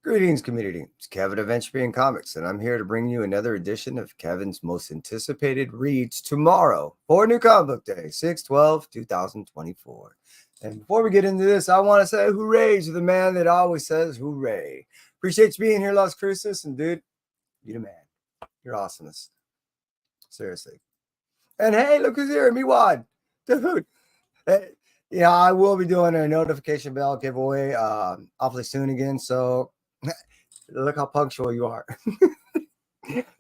Greetings, community. It's Kevin of Entropy Comics, and I'm here to bring you another edition of Kevin's most anticipated reads tomorrow for New Comic Book Day, 6/12/2024. And before we get into this, I want to say hooray to the man that always says hooray. Appreciate you being here, Las Cruces, and dude, you the man. You're awesomeness. Seriously. And hey, look who's here, Miwad. Dude. Hey, yeah, I will be doing a notification bell giveaway awfully soon again, so look how punctual you are.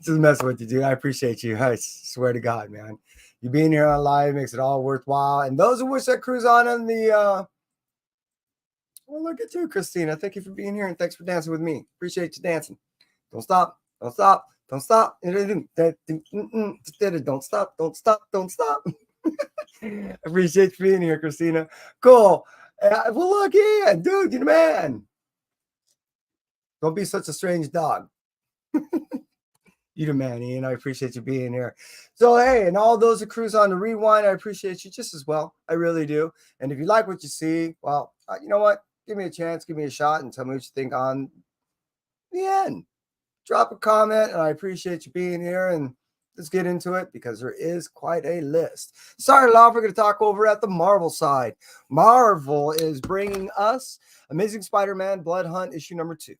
Just messing with you, dude. I appreciate you. I swear to God, man. You being here on live makes it all worthwhile. And those who wish that cruise on in the well, look at you, Christina. Thank you for being here and thanks for dancing with me. Appreciate you dancing. Don't stop. Don't stop. Don't stop. Don't stop. Don't stop. Don't stop. I appreciate you being here, Christina. Cool. Well, look, yeah, dude, you're the man. Don't be such a strange dog. You the man, Ian. I appreciate you being here. So, hey, and all those who cruise on the rewind, I appreciate you just as well. I really do. And if you like what you see, well, you know what? Give me a chance, give me a shot, and tell me what you think on the end. Drop a comment, and I appreciate you being here. And let's get into it because there is quite a list. Starting off, we're going to talk over at the Marvel side. Marvel is bringing us Amazing Spider-Man Blood Hunt issue number 2.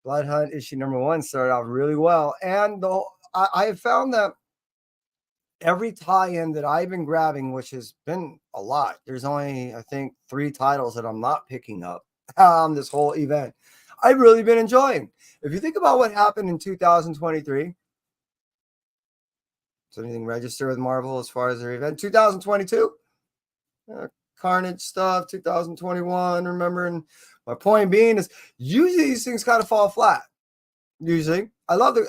Blood Hunt issue number 1 started off really well. And I have found that every tie-in that I've been grabbing, which has been a lot, there's only, I think, 3 titles that I'm not picking up this whole event. I've really been enjoying. If you think about what happened in 2023, does anything register with Marvel as far as their event? 2022? Carnage stuff, 2021, remember? And my point being is usually these things kind of fall flat. Usually. I love the,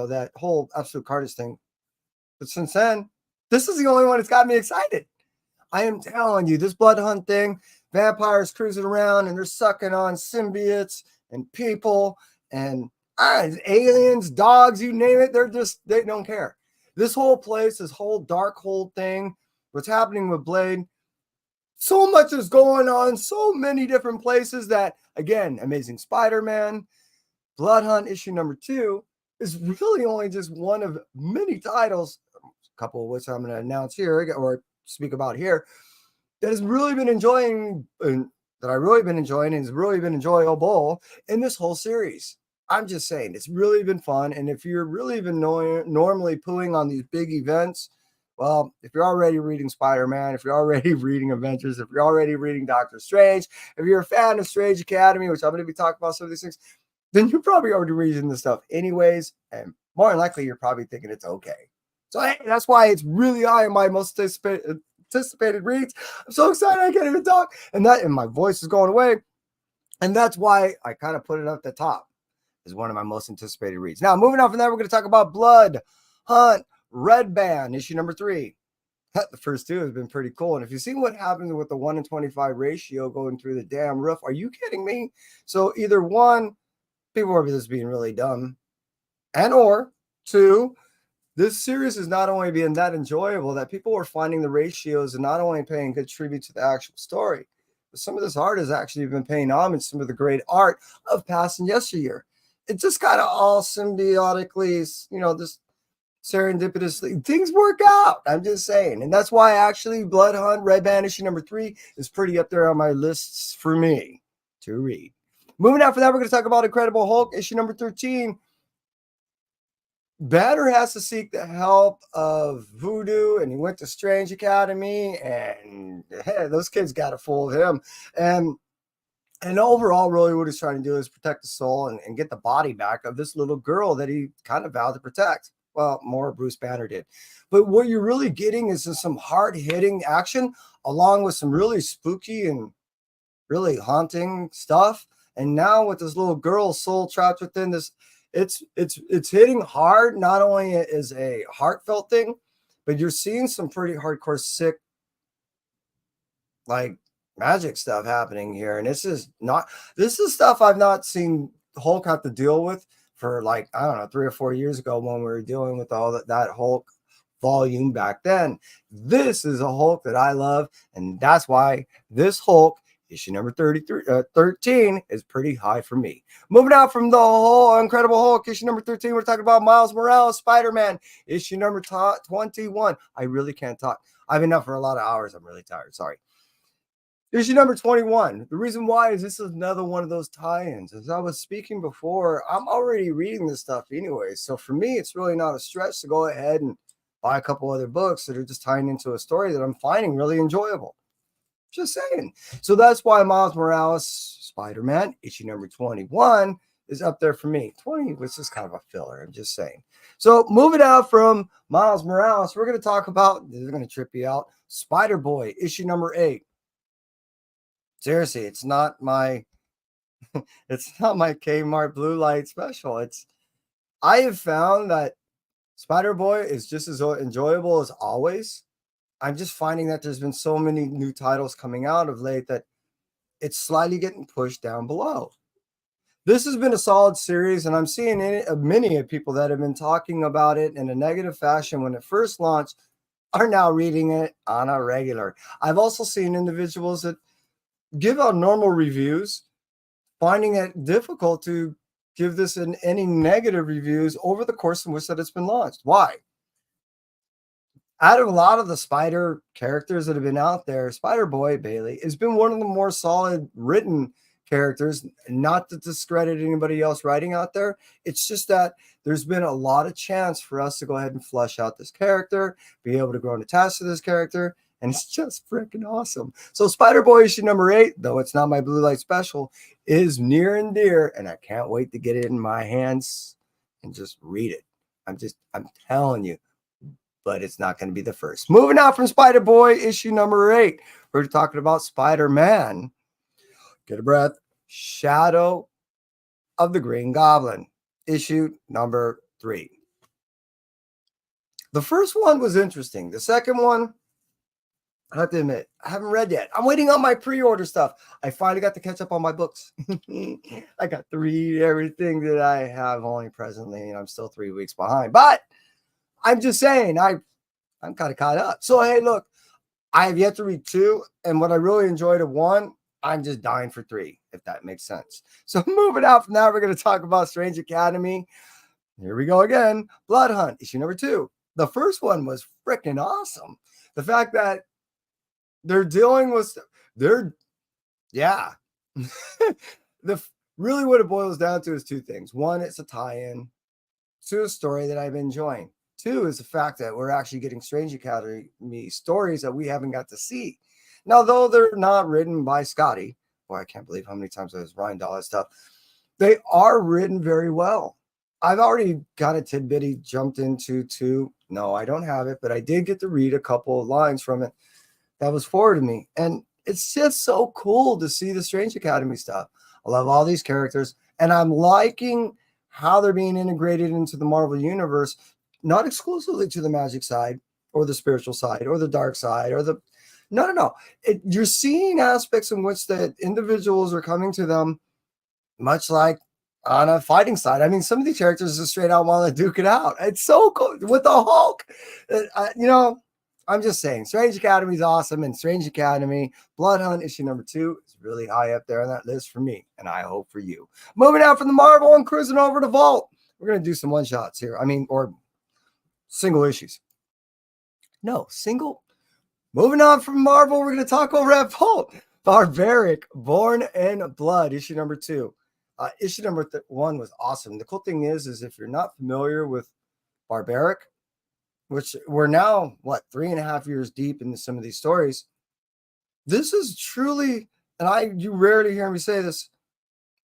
that whole Absolute Carnage thing. But since then, this is the only one that's got me excited. I am telling you, this Blood Hunt thing, vampires cruising around and they're sucking on symbiotes and people and aliens, dogs, you name it. They don't care. This whole place, this whole dark hole thing, what's happening with Blade, so much is going on, so many different places that, again, Amazing Spider-Man, Blood Hunt issue number 2 is really only just one of many titles, a couple of which I'm going to announce here or speak about here, that has really been enjoying, and that I've really been enjoying and has really been enjoyable in this whole series. I'm just saying, it's really been fun. And if you're really been normally pulling on these big events, well, if you're already reading Spider-Man, if you're already reading Avengers, if you're already reading Doctor Strange, if you're a fan of Strange Academy, which I'm going to be talking about some of these things, then you're probably already reading this stuff anyways. And more than likely, you're probably thinking it's okay. So hey, that's why it's really high in my most anticipated reads. I'm so excited I can't even talk. And my voice is going away. And that's why I kind of put it at the top as one of my most anticipated reads. Now, moving on from that, we're going to talk about Blood Hunt Red Band, issue number 3. The first 2 has been pretty cool. And if you've seen what happens with the 1-in-25 ratio going through the damn roof, are you kidding me? So either 1, people are just being really dumb, and or 2, this series is not only being that enjoyable that people are finding the ratios and not only paying good tribute to the actual story, but some of this art has actually been paying homage to some of the great art of past and yesteryear. It just kind of all symbiotically, just serendipitously, things work out. I'm just saying. And that's why actually Blood Hunt Red Band issue number 3 is pretty up there on my lists for me to read. Moving on from that, we're going to talk about Incredible Hulk issue number 13. Banner has to seek the help of Voodoo, and he went to Strange Academy, and those kids got a fool of him. And overall, really what he's trying to do is protect the soul and get the body back of this little girl that he kind of vowed to protect. Well, more Bruce Banner did. But what you're really getting is some hard-hitting action along with some really spooky and really haunting stuff. And now with this little girl's soul trapped within this, it's hitting hard, not only as a heartfelt thing, but you're seeing some pretty hardcore, sick, like magic stuff happening here. And this is stuff I've not seen Hulk have to deal with for 3 or 4 years ago when we were dealing with all that Hulk volume back then. This is a Hulk that I love, and that's why this Hulk issue number 13 is pretty high for me. Moving out from the whole Incredible Hulk, issue number 13, we're talking about Miles Morales, Spider-Man, issue number 21. I really can't talk. I've been up for a lot of hours. I'm really tired. Sorry. Issue number 21. The reason why is this is another one of those tie-ins. As I was speaking before, I'm already reading this stuff anyway. So for me, it's really not a stretch to go ahead and buy a couple other books that are just tying into a story that I'm finding really enjoyable. Just saying. So that's why Miles Morales, Spider-Man, issue number 21 is up there for me. 20 was just kind of a filler. I'm just saying. So moving out from Miles Morales, we're going to talk about, this is going to trip you out, Spider-Boy, issue number 8. Seriously, it's not my K-M.A.R.T blue light special. I have found that Spider-Boy is just as enjoyable as always. I'm just finding that there's been so many new titles coming out of late that it's slightly getting pushed down below. This has been a solid series, and I'm seeing many people that have been talking about it in a negative fashion when it first launched are now reading it on a regular. I've also seen individuals that give out normal reviews, finding it difficult to give this in any negative reviews over the course in which that it's been launched. Why? Out of a lot of the Spider characters that have been out there, Spider-Boy Bailey has been one of the more solid written characters. Not to discredit anybody else writing out there. It's just that there's been a lot of chance for us to go ahead and flesh out this character, be able to grow and attach to this character, and it's just freaking awesome. So Spider-Boy issue number 8, though it's not my blue light special, is near and dear, and I can't wait to get it in my hands and just read it. I'm telling you. But it's not going to be the first. Moving out from Spider-Boy, issue number 8. We're talking about Spider-Man. Get a breath. Shadow of the Green Goblin, issue number 3. The first one was interesting. The second one, I have to admit, I haven't read yet. I'm waiting on my pre-order stuff. I finally got to catch up on my books. I got to read everything that I have only presently, and I'm still 3 weeks behind. But I'm just saying, I'm kind of caught up. So, hey, look, I have yet to read 2, and what I really enjoyed of 1, I'm just dying for 3, if that makes sense. So, moving out from that, we're going to talk about Strange Academy. Here we go again. Blood Hunt, issue number 2. The first one was freaking awesome. The fact that they're dealing with, really what it boils down to is 2 things. 1, it's a tie-in to a story that I've been enjoying. 2 is the fact that we're actually getting Strange Academy stories that we haven't got to see. Now, though they're not written by Scotty, boy, I can't believe how many times I was Ryan Dahl stuff. They are written very well. I've already got a tidbit he jumped into 2. No, I don't have it, but I did get to read a couple of lines from it that was forwarded to me. And it's just so cool to see the Strange Academy stuff. I love all these characters, and I'm liking how they're being integrated into the Marvel Universe, not exclusively to the magic side or the spiritual side or the dark side or the no. You're seeing aspects in which the individuals are coming to them, much like on a fighting side. I mean, some of these characters just straight out want to duke it out. It's so cool with the Hulk. I'm just saying, Strange Academy is awesome, and Strange Academy Blood Hunt issue number 2 is really high up there on that list for me, and I hope for you. Moving out from the Marvel and cruising over to Vault. We're going to do some one-shots here. Or single issues. No, single. Moving on from Marvel, we're going to talk over at Vault. Barbaric, Born in Blood, issue number 2. Issue number 1 was awesome. The cool thing is if you're not familiar with Barbaric, which we're now, 3.5 years deep into some of these stories, this is truly, and you rarely hear me say this,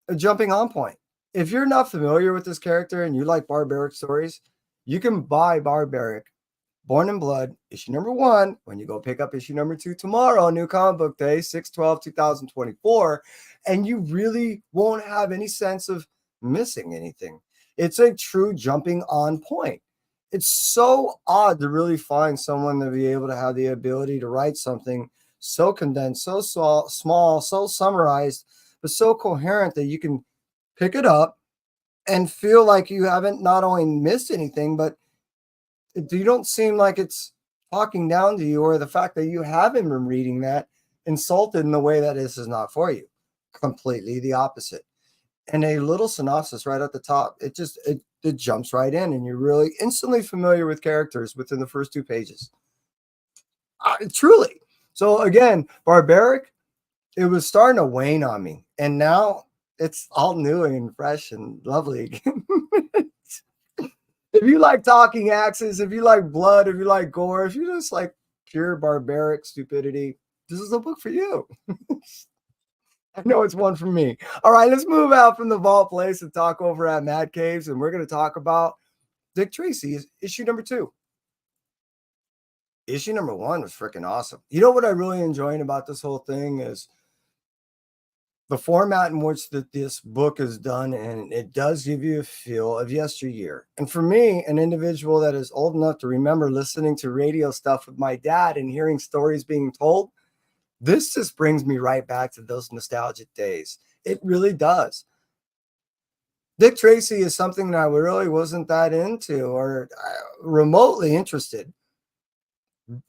a jumping on point. If you're not familiar with this character and you like Barbaric stories, you can buy Barbaric, Born in Blood, issue number 1, when you go pick up issue number 2 tomorrow, New Comic Book Day, 6/12/2024, and you really won't have any sense of missing anything. It's a true jumping on point. It's so odd to really find someone to be able to have the ability to write something so condensed, so small, so summarized, but so coherent that you can pick it up and feel like you haven't not only missed anything, but you don't seem like it's talking down to you, or the fact that you haven't been reading that insulted in the way that this is not for you. Completely the opposite. And a little synopsis right at the top. It jumps right in, and you're really instantly familiar with characters within the first 2 pages. Truly. So again, Barbaric, it was starting to wane on me, and now it's all new and fresh and lovely again. If you like talking axes, if you like blood, if you like gore, if you just like pure barbaric stupidity, this is a book for you. I know it's one for me. All right, let's move out from the vault place and talk over at Mad Caves, and we're going to talk about Dick Tracy's issue number 2. Issue number 1 was freaking awesome. You know what I really enjoying about this whole thing is the format in which this book is done, and it does give you a feel of yesteryear. And for me, an individual that is old enough to remember listening to radio stuff with my dad and hearing stories being told, this just brings me right back to those nostalgic days. It really does. Dick Tracy is something that I really wasn't that into or remotely interested.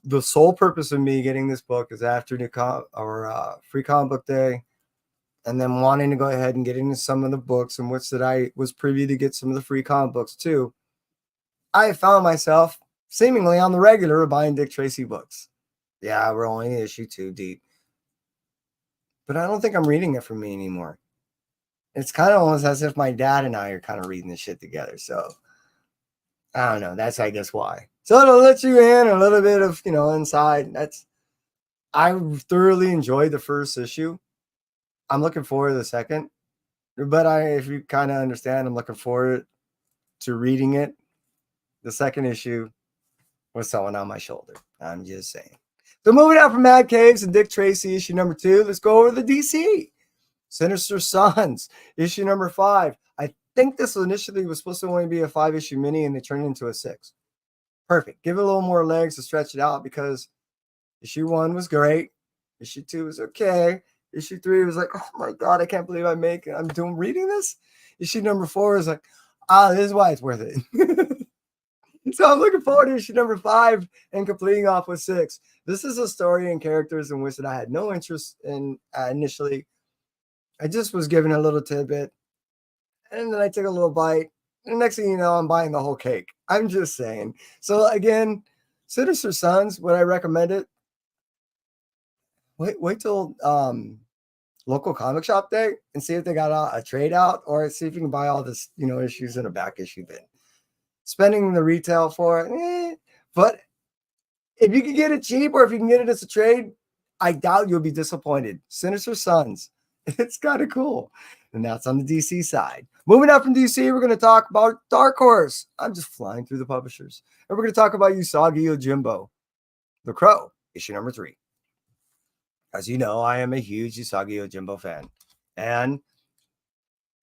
The sole purpose of me getting this book is after Free Comic Book Day, and then wanting to go ahead and get into some of the books in which that I was privy to get some of the free comic books too. I found myself seemingly on the regular buying Dick Tracy books. Yeah, we're only issue 2 deep. But I don't think I'm reading it for me anymore. It's kind of almost as if my dad and I are kind of reading this shit together. So I don't know. That's, I guess, why. So it'll let you in a little bit of, inside. I thoroughly enjoyed the first issue. I'm looking forward to the second. But if you kind of understand, I'm looking forward to reading it. The second issue was someone on my shoulder. I'm just saying. So moving out from Mad Caves and Dick Tracy, issue number 2, let's go over the DC. Sinister Sons, issue number 5. I think this initially was supposed to only be a 5-issue mini, and they turned it into a 6. Perfect. Give it a little more legs to stretch it out, because issue 1 was great. Issue 2 was okay. Issue 3 was like, oh my God, I can't believe I'm reading this. Issue number 4 is like, this is why it's worth it. So I'm looking forward to issue number 5 and completing off with 6. This is a story and characters in which that I had no interest in initially. I just was given a little tidbit, and then I took a little bite. And next thing you know, I'm buying the whole cake. I'm just saying. So again, Sinister Sons, would I recommend it? Wait till local comic shop day and see if they got a trade out, or see if you can buy all this, issues in a back issue bin. Spending the retail for it, but if you can get it cheap, or if you can get it as a trade, I doubt you'll be disappointed. Sinister Sons, it's kind of cool. And that's on the DC side. Moving up from DC, we're going to talk about Dark Horse. I'm just flying through the publishers. And we're going to talk about Usagi Yojimbo, The Crow, issue number 3. As you know, I am a huge Usagi Yojimbo fan. And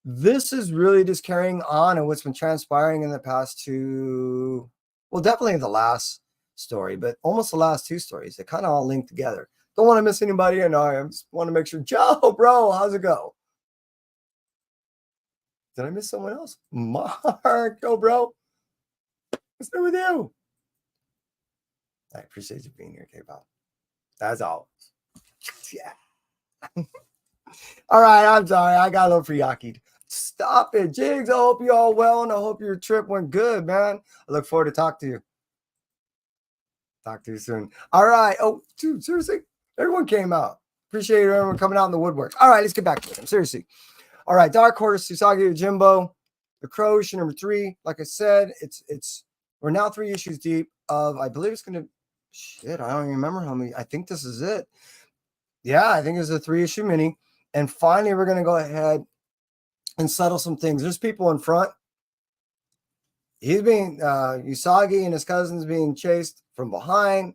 this is really just carrying on and what's been transpiring in the past 2, well, definitely the last story, but almost the last 2 stories. They kind of all link together. Don't want to miss anybody, and I just want to make sure. Joe, bro, how's it go? Did I miss someone else? Mark, yo, bro. What's new with you? I appreciate you being here, K-Pop. As always. Yeah. All right, I'm sorry. I got a little free-yakied. Stop it, Jigs. I hope you all well, and I hope your trip went good, man. I look forward to talk to you. Talk to you soon. All right. Oh, dude, seriously? Everyone came out. Appreciate everyone coming out in the woodwork. All right, let's get back to them. Seriously. All right, Dark Horse, Usagi Yojimbo, The Crow, issue number 3. Like I said, we're now 3 issues deep of, I believe it's going to, I don't even remember how many. I think this is it. Yeah, I think it's a 3-issue mini. And finally, we're going to go ahead and settle some things. There's people in front. He's being, Usagi and his cousins being chased from behind.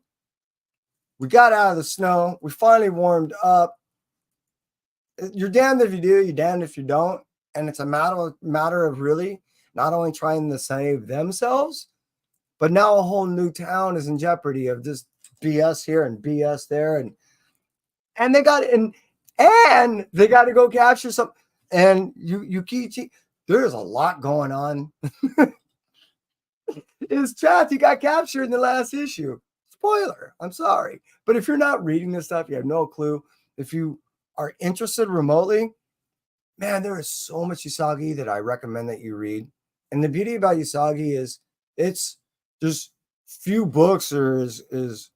We got out of the snow. We finally warmed up. You're damned if you do, you're damned if you don't. And it's a matter of really not only trying to save themselves, but now a whole new town is in jeopardy of just BS here and BS there. And they got and they got to go capture some. And Yukichi, there's a lot going on. His chat, he got captured in the last issue. Spoiler, I'm sorry. But if you're not reading this stuff, you have no clue. If you are interested remotely, man, there is so much Usagi that I recommend that you read. And the beauty about Usagi is it's there's few books or is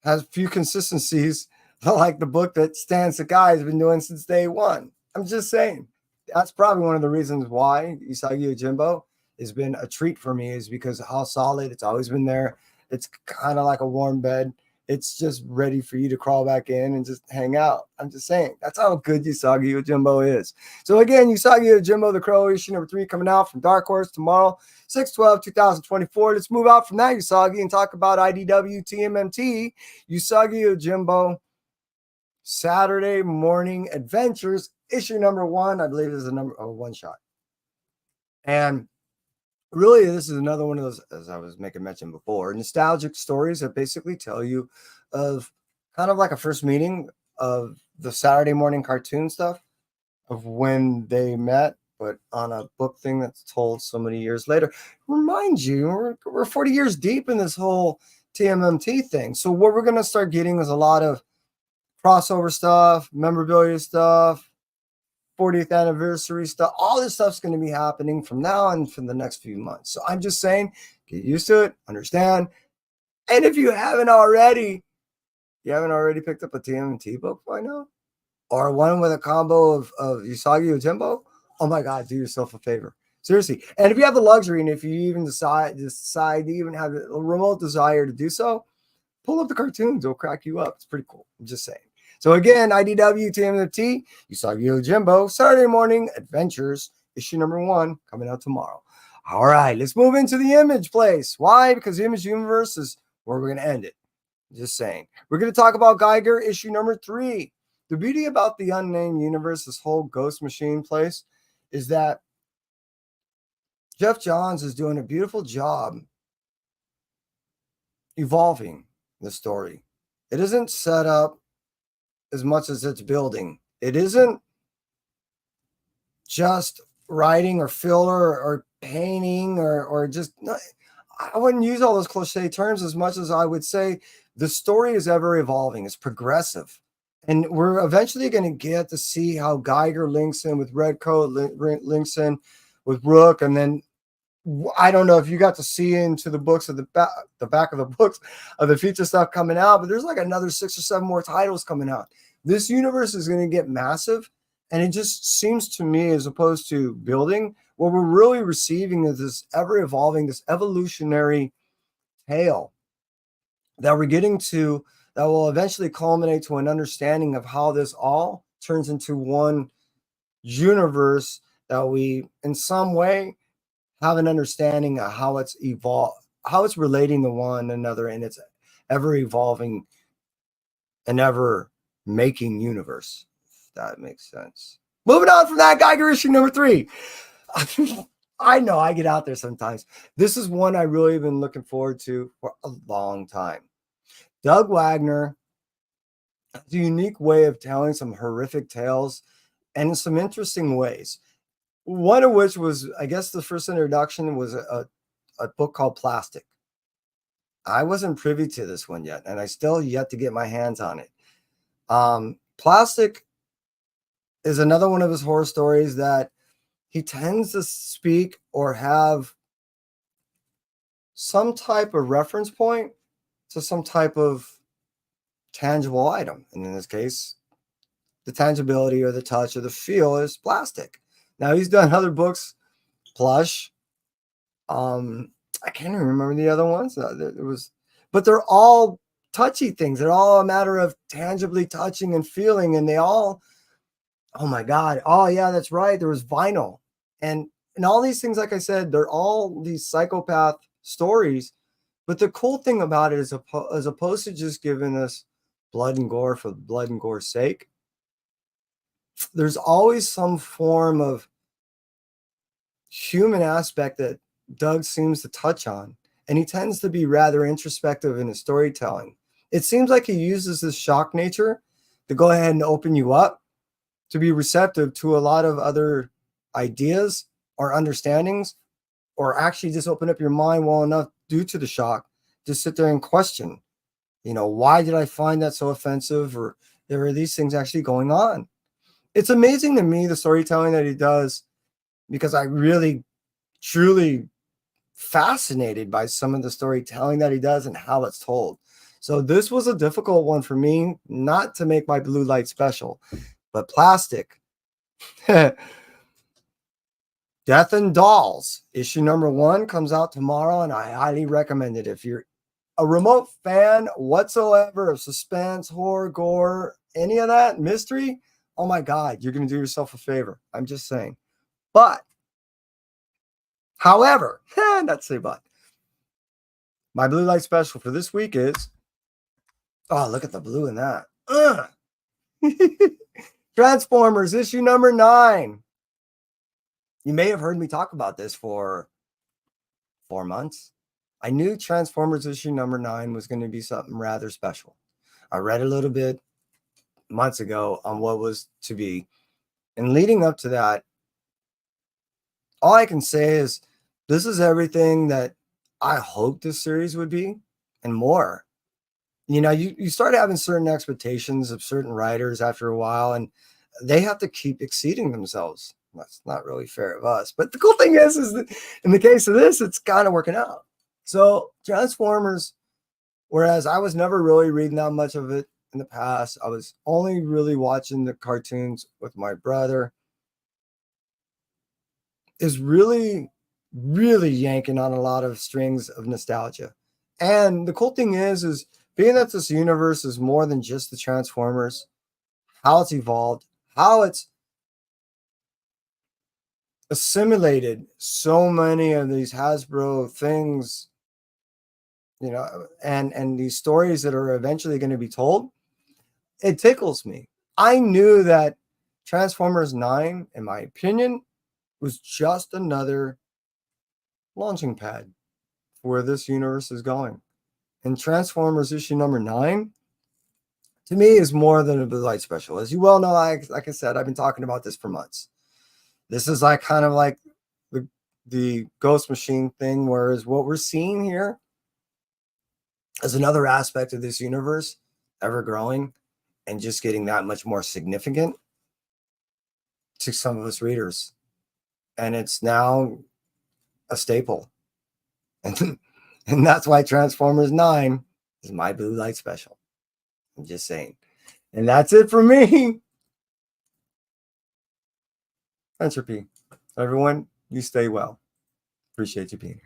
has few consistencies like the book that Stan Sakai has been doing since day one. I'm just saying. That's probably one of the reasons why Usagi Yojimbo has been a treat for me, is because of how solid it's always been there. It's kind of like a warm bed. It's just ready for you to crawl back in and just hang out. I'm just saying. That's how good Usagi Yojimbo is. So again, Usagi Yojimbo, the Crow, issue number 3, coming out from Dark Horse tomorrow, 6/12/2024. Let's move out from that Usagi and talk about IDW TMNT, Usagi Yojimbo Saturday Morning Adventures, issue number 1. I believe is a one shot. And really, this is another one of those, as I was making mention before, nostalgic stories that basically tell you of kind of like a first meeting of the Saturday morning cartoon stuff of when they met, but on a book thing that's told so many years later. Remind you, we're 40 years deep in this whole TMNT thing. So what we're going to start getting is a lot of crossover stuff, memorabilia stuff, 40th anniversary stuff. All this stuff's going to be happening from now and for the next few months. So I'm just saying, get used to it, understand. And if you haven't already picked up a TMNT book by now, or one with a combo of Usagi Yojimbo, oh my God, do yourself a favor. Seriously. And if you have the luxury, and if you even decide to even have a remote desire to do so, pull up the cartoons. It'll crack you up. It's pretty cool. I'm just saying. So again, IDW TMNT, Usagi Yojimbo, Saturday Morning Adventures, issue number 1, coming out tomorrow. All right, let's move into the Image place. Why? Because the Image universe is where we're going to end it. Just saying. We're going to talk about Geiger, issue number 3. The beauty about the unnamed universe, this whole Ghost Machine place, is that Jeff Johns is doing a beautiful job evolving the story. It isn't set up as much as it's building. It isn't just writing or filler or painting or just, I wouldn't use all those cliche terms as much as I would say the story is ever evolving. It's progressive. And we're eventually going to get to see how Geiger links in with Redcoat, links in with Rook, and then I don't know if you got to see into the books of the back of the books of the future stuff coming out, but there's like another 6 or 7 more titles coming out. This universe is going to get massive, and it just seems to me, as opposed to building, what we're really receiving is this ever evolving, this evolutionary tale that we're getting to, that will eventually culminate to an understanding of how this all turns into one universe that we, in some way, have an understanding of how it's how it's relating to one another in its ever evolving and ever making universe. If that makes sense. Moving on from that, Geiger issue number 3. I know I get out there sometimes. This is one I really have been looking forward to for a long time. Doug Wagner has a unique way of telling some horrific tales and in some interesting ways. One of which was, I guess the first introduction was a book called Plastic. I wasn't privy to this one yet, and I still yet to get my hands on it. Plastic is another one of his horror stories that he tends to speak or have some type of reference point to some type of tangible item. And in this case, the tangibility or the touch or the feel is plastic. Now he's done other books, Plush. I can't even remember the other ones. But they're all touchy things. They're all a matter of tangibly touching and feeling, and they all, oh my God, oh yeah, that's right. There was vinyl, and all these things. Like I said, they're all these psychopath stories. But the cool thing about it is, as opposed to just giving us blood and gore for blood and gore's sake, there's always some form of human aspect that Doug seems to touch on, and he tends to be rather introspective in his storytelling. It seems like he uses this shock nature to go ahead and open you up to be receptive to a lot of other ideas or understandings, or actually just open up your mind well enough due to the shock just sit there and question, why did I find that so offensive, or there are these things actually going on? It's amazing to me, the storytelling that he does, because I really, truly fascinated by some of the storytelling that he does and how it's told. So this was a difficult one for me, not to make my blue light special, but plastic. Death and Dolls, issue number 1 comes out tomorrow, and I highly recommend it. If you're a remote fan whatsoever of suspense, horror, gore, any of that, mystery, oh my God, you're going to do yourself a favor. I'm just saying. But, however, not say but, my blue light special for this week is, oh, look at the blue in that. Transformers, issue number 9. You may have heard me talk about this for 4 months. I knew Transformers issue number 9 was going to be something rather special. I read a little bit months ago on what was to be. And leading up to that, all I can say is this is everything that I hoped this series would be and more. You start having certain expectations of certain writers after a while, and they have to keep exceeding themselves. That's not really fair of us. But the cool thing is that in the case of this, it's kind of working out. So Transformers, whereas I was never really reading that much of it in the past, I was only really watching the cartoons with my brother, is really, really yanking on a lot of strings of nostalgia. And the cool thing is being that this universe is more than just the Transformers, how it's evolved, how it's assimilated so many of these Hasbro things, and these stories that are eventually going to be told, it tickles me. I knew that Transformers 9, in my opinion, was just another launching pad for where this universe is going. And Transformers issue number 9, to me, is more than a Blue Light special. As you well know, like I said, I've been talking about this for months. This is kind of like the Ghost Machine thing, whereas what we're seeing here is another aspect of this universe ever growing and just getting that much more significant to some of us readers. And it's now a staple. And that's why Transformers 9 is my Blue Light special. I'm just saying. And that's it for me. Entropy. Everyone, you stay well. Appreciate you being here.